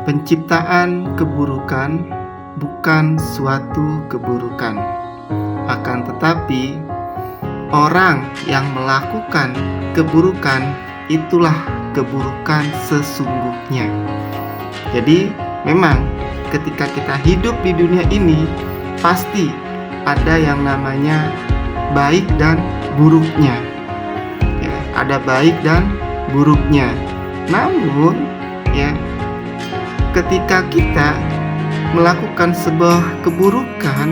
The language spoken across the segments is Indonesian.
penciptaan keburukan bukan suatu keburukan. Akan tetapi, orang yang melakukan keburukan itulah keburukan sesungguhnya. Jadi, memang ketika kita hidup di dunia ini, pasti ada yang namanya baik dan buruknya. Ya, ada baik dan buruknya. Namun, ya, ketika kita melakukan sebuah keburukan,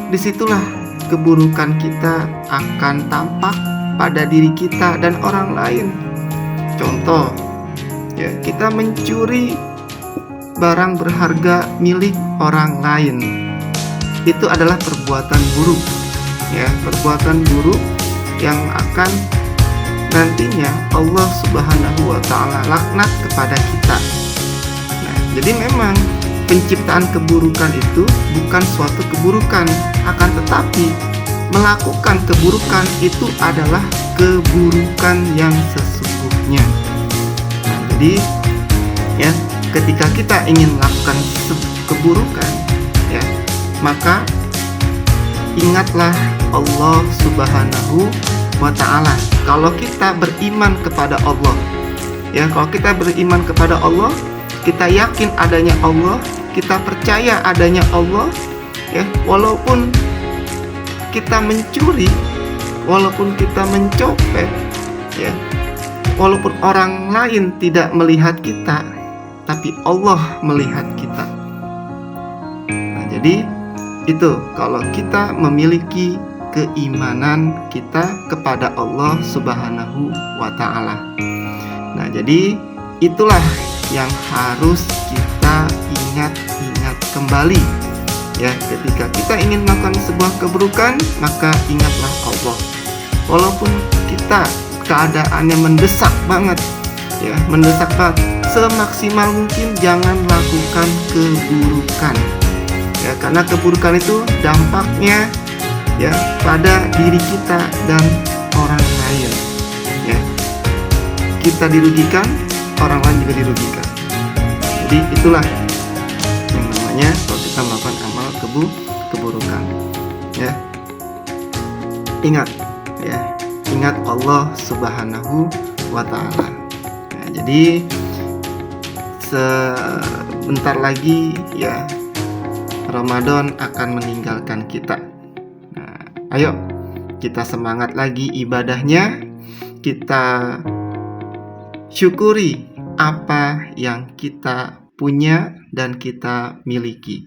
disitulah keburukan kita akan tampak pada diri kita dan orang lain. Contoh, ya, kita mencuri barang berharga milik orang lain. Itu adalah perbuatan buruk, ya, perbuatan buruk yang akan nantinya Allah Subhanahu wa Ta'ala laknat kepada kita. Nah, jadi memang penciptaan keburukan itu bukan suatu keburukan, akan tetapi melakukan keburukan itu adalah keburukan yang sesungguhnya. Nah, jadi ya, ketika kita ingin melakukan keburukan, ya, maka ingatlah Allah Subhanahu wa Ta'ala. Kalau kita beriman kepada Allah, ya, kalau kita beriman kepada Allah, kita yakin adanya Allah, kita percaya adanya Allah, ya, walaupun kita mencuri, walaupun kita mencopet, ya, walaupun orang lain tidak melihat kita, tapi Allah melihat kita. Nah, jadi itu kalau kita memiliki keimanan kita kepada Allah Subhanahu wa Ta'ala. Nah, jadi itulah yang harus kita ingat kembali, ya. Ketika kita ingin melakukan sebuah keburukan, maka ingatlah Allah. Walaupun kita keadaannya mendesak banget, ya, mendesak banget, semaksimal mungkin jangan lakukan keburukan, ya, karena keburukan itu dampaknya, ya, pada diri kita dan orang lain, ya. Kita dirugikan, orang lain juga dirugikan. Jadi itulah yang namanya kalau kita melakukan amal keburukan, ya. Ingat, ya, ingat Allah Subhanahu wa Ta'ala. Nah, jadi sebentar lagi, ya, Ramadan akan meninggalkan kita. Nah, ayo kita semangat lagi ibadahnya. Kita syukuri apa yang kita punya dan kita miliki,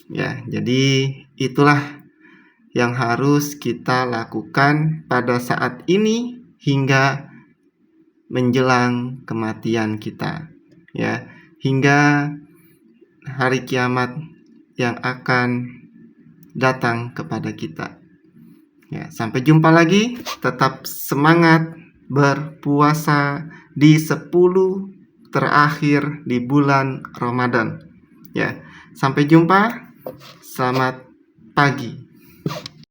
ya. Jadi itulah yang harus kita lakukan pada saat ini hingga menjelang kematian kita, ya, hingga hari kiamat yang akan datang kepada kita. Ya, sampai jumpa lagi. Tetap semangat berpuasa di 10 terakhir di bulan Ramadan. Ya, sampai jumpa. Selamat pagi.